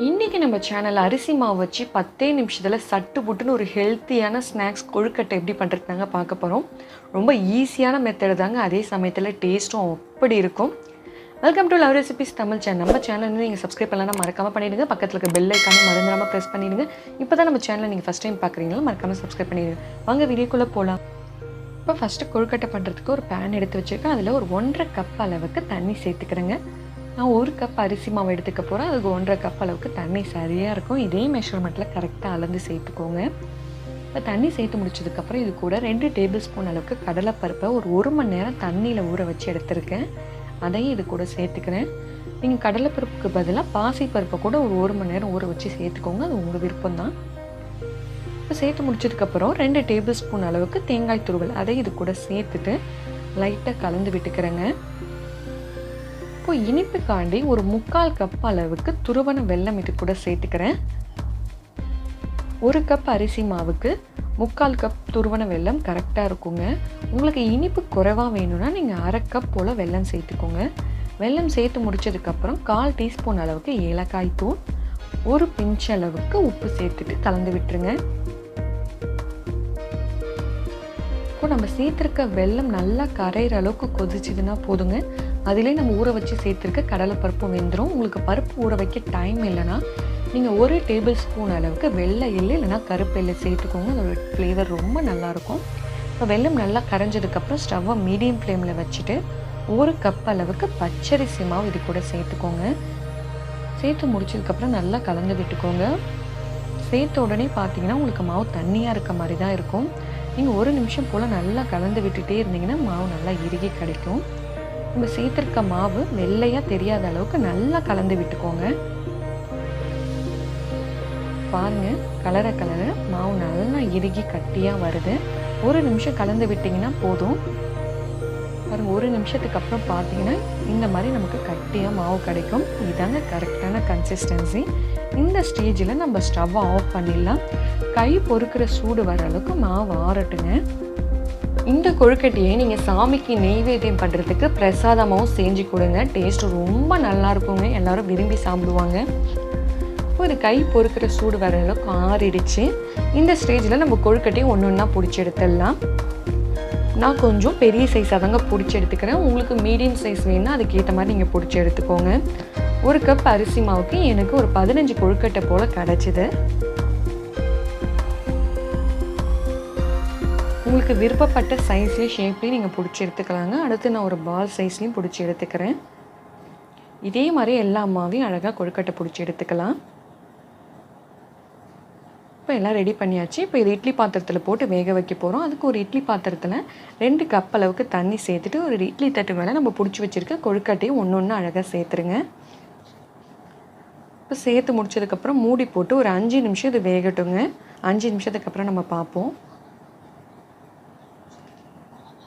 இன்றைக்கி நம்ம சேனலில் அரிசி மாவு வச்சு 10 நிமிஷத்தில் சட்டு புட்டுன்னு ஒரு ஹெல்த்தியான ஸ்நாக்ஸ் கொழுக்கட்டை எப்படி பண்ணுறது தாங்க பார்க்க போகிறோம். ரொம்ப ஈஸியான மெத்தடு தாங்க, அதே சமயத்தில் டேஸ்ட்டும் அப்படி இருக்கும். Welcome to love recipes Tamil channel. நம்ம சேனல் வந்து நீங்கள் சப்ஸ்கிரைப் பண்ணலாம் மறக்காமல் பண்ணிவிடுங்க. பக்கத்தில் இருக்க பெல் ஐக்கானே மறந்துடாமல் ப்ரெஸ் பண்ணிவிடுங்க. இப்போ தான் நம்ம சேனலை நீங்கள் ஃபஸ்ட் டைம் பார்க்குறீங்களா, மறக்காமல் சப்ஸ்கிரைப் பண்ணிவிடுங்க. வாங்க வீடியோக்குள்ளே போகலாம். இப்போ ஃபஸ்ட்டு கொழுக்கட்டை பண்ணுறதுக்கு ஒரு பேன் எடுத்து வச்சுருக்கேன். அதில் ஒரு 1.5 கப் அளவுக்கு தண்ணி சேர்த்துக்கிறேங்க. நான் 1 கப் அரிசி மாவு எடுத்துக்க போகிறேன். அதுக்கு 1.5 கப் அளவுக்கு தண்ணி சரியாக இருக்கும். இதே மெஷர்மெண்ட்டில் கரெக்டாக அளந்து சேர்த்துக்கோங்க. இப்போ தண்ணி சேர்த்து முடிச்சதுக்கப்புறம் இது கூட 2 டேபிள் ஸ்பூன் அளவுக்கு கடலைப்பருப்பை ஒரு மணி நேரம் தண்ணியில் ஊற வச்சு எடுத்துருக்கேன். அதையும் இது கூட சேர்த்துக்கிறேன். நீங்கள் கடலைப்பருப்புக்கு பதிலாக பாசிப்பருப்பை கூட ஒரு மணி நேரம் ஊற வச்சு சேர்த்துக்கோங்க. அது உங்கள் விருப்பம்தான். இப்போ சேர்த்து முடிச்சதுக்கப்புறம் 2 டேபிள் ஸ்பூன் அளவுக்கு தேங்காய் துருவல் அதையும் இது கூட சேர்த்துட்டு லைட்டாக கலந்து விட்டுக்கிறேங்க. இப்போ இனிப்புக்காண்டி ஒரு 3/4 கப் அளவுக்கு துருவன வெல்லம் இது கூட சேர்த்துக்கிறேன். 1 கப் அரிசி மாவுக்கு 3/4 கப் துருவன வெல்லம் கரெக்டாக இருக்குங்க. உங்களுக்கு இனிப்பு குறைவாக வேணும்னா நீங்கள் 1/2 கப் போல் வெல்லம் சேர்த்துக்கோங்க. வெல்லம் சேர்த்து முடிச்சதுக்கப்புறம் 1/4 டீஸ்பூன் அளவுக்கு ஏலக்காய் தூள், ஒரு பிஞ்ச் அளவுக்கு உப்பு சேர்த்துட்டு கலந்து விட்டுருங்க. இப்போ நம்ம சேர்த்துருக்க வெல்லம் நல்லா கரையிற அளவுக்கு கொதிச்சுதுன்னா போதுங்க. அதிலே நம்ம ஊற வச்சு சேர்த்துருக்க கடலைப்பருப்பும் வெந்துடும். உங்களுக்கு பருப்பு ஊற வைக்க டைம் இல்லைன்னா நீங்கள் 1 டேபிள் ஸ்பூன் அளவுக்கு வெள்ளை எள்ளு இல்லைனா கருப்பு எள்ளு சேர்த்துக்கோங்க. அதோட ஃப்ளேவர் ரொம்ப நல்லாயிருக்கும். இப்போ வெல்லம் நல்லா கரைஞ்சதுக்கப்புறம் ஸ்டவ்வை மீடியம் ஃப்ளேமில் வச்சுட்டு 1 கப் அளவுக்கு பச்சரிசி மாவு இது கூட சேர்த்துக்கோங்க. சேர்த்து முடிச்சதுக்கப்புறம் நல்லா கலந்து விட்டுக்கோங்க. சேர்த்த உடனே பார்த்தீங்கன்னா உங்களுக்கு மாவு தண்ணியாக இருக்க மாதிரி தான் இருக்கும். நீங்கள் 1 நிமிஷம் போல் நல்லா கலந்து விட்டுட்டே இருந்தீங்கன்னா மாவு நல்லா இறுகி கிடைக்கும். நம்ம சேர்த்துருக்க மாவு வெள்ளையாக தெரியாத அளவுக்கு நல்லா கலந்து விட்டுக்கோங்க. பாருங்கள், கலர மாவு நல்லா இறுகி கட்டியாக வருது. 1 நிமிஷம் கலந்து விட்டிங்கன்னா போதும். பாருங்கள், 1 நிமிஷத்துக்கு அப்புறம் பார்த்தீங்கன்னா இந்த மாதிரி நமக்கு கட்டியாக மாவு கிடைக்கும். இதாங்க கரெக்டான கன்சிஸ்டன்சி. இந்த ஸ்டேஜில் நம்ம ஸ்டவ்வை ஆஃப் பண்ணிடலாம். கை பொறுக்கிற சூடு வர அளவுக்கு மாவு ஆறட்டுங்க. இந்த கொழுக்கட்டையை நீங்கள் சாமிக்கு நெய்வேத்தியம் பண்ணுறதுக்கு பிரசாதமாகவும் செஞ்சு கொடுங்க. டேஸ்ட்டு ரொம்ப நல்லா இருக்குங்க. எல்லோரும் விரும்பி சாப்பிடுவாங்க. ஒரு கை பொறுக்கிற சூடு வர அளவுக்கு ஆறிடுச்சு. இந்த ஸ்டேஜில் நம்ம கொழுக்கட்டையை ஒன்று ஒன்றா பிடிச்சி எடுத்துடலாம். நான் கொஞ்சம் பெரிய சைஸாக தாங்க பிடிச்சி எடுத்துக்கிறேன். உங்களுக்கு மீடியம் சைஸ் வேணுன்னா அதுக்கேற்ற மாதிரி நீங்கள் பிடிச்சி எடுத்துக்கோங்க. 1 கப் அரிசி மாவுக்கு எனக்கு ஒரு 15 கொழுக்கட்டை போல் கிடச்சிது. உங்களுக்கு விருப்பப்பட்ட சைஸ்லேயும் ஷேப்லேயும் நீங்கள் பிடிச்சி எடுத்துக்கலாங்க. அடுத்து நான் ஒரு பால் சைஸ்லேயும் பிடிச்சி எடுத்துக்கிறேன். இதே மாதிரி எல்லா அம்மாவையும் அழகாக கொழுக்கட்டை பிடிச்சி எடுத்துக்கலாம். இப்போ எல்லாம் ரெடி பண்ணியாச்சு. இப்போ இது இட்லி பாத்திரத்தில் போட்டு வேக வைக்க போகிறோம். அதுக்கு ஒரு இட்லி பாத்திரத்தில் 2 கப் அளவுக்கு தண்ணி சேர்த்துட்டு ஒரு இட்லி தட்டு மேலே நம்ம பிடிச்சி வச்சுருக்க கொழுக்கட்டையும் ஒன்று அழகாக சேர்த்துருங்க. இப்போ சேர்த்து முடிச்சதுக்கப்புறம் மூடி போட்டு ஒரு 5 நிமிஷம் இது வேகட்டுங்க. 5 நிமிஷத்துக்கு அப்புறம் நம்ம பார்ப்போம்.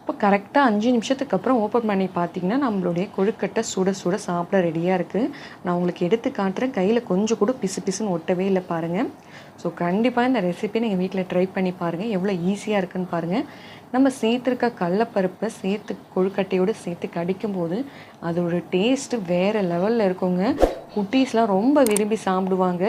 இப்போ கரெக்டாக 5 நிமிஷத்துக்கு அப்புறம் ஓப்பன் பண்ணி பார்த்தீங்கன்னா நம்மளுடைய கொழுக்கட்டை சுட சாப்பிட ரெடியாக இருக்குது. நான் உங்களுக்கு எடுத்து காட்டுறேன். கையில் கொஞ்சம் கூட பிசுன்னு ஒட்டவே இல்லை பாருங்கள். ஸோ கண்டிப்பாக இந்த ரெசிபியை நீங்கள் வீட்டில் ட்ரை பண்ணி பாருங்கள். எவ்வளோ ஈஸியாக இருக்குதுன்னு பாருங்கள். நம்ம சேர்த்துருக்க கடலைப்பருப்பை சேர்த்து கொழுக்கட்டையோடு சேர்த்து கடிக்கும்போது அதோட டேஸ்ட்டு வேறு லெவலில் இருக்குங்க. குட்டீஸ்லாம் ரொம்ப விரும்பி சாப்பிடுவாங்க.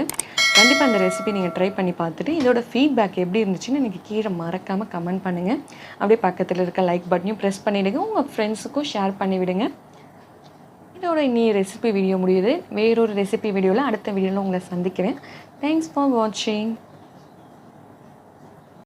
கண்டிப்பாக இந்த ரெசிபி நீங்கள் ட்ரை பண்ணி பார்த்துட்டு இதோட ஃபீட்பேக் எப்படி இருந்துச்சுன்னு எனக்கு கீழே மறக்காமல் கமெண்ட் பண்ணுங்கள். அப்படியே பக்கத்தில் இருக்க லைக் பட்டனையும் ப்ரெஸ் பண்ணிவிடுங்க. உங்கள் ஃப்ரெண்ட்ஸுக்கும் ஷேர் பண்ணிவிடுங்க. இதோட இன்னி ரெசிபி வீடியோ முடியுது. வேறொரு ரெசிபி வீடியோவில் அடுத்த வீடியோவில் உங்களை சந்திக்கிறேன். தேங்க்ஸ் ஃபார் வாட்சிங்.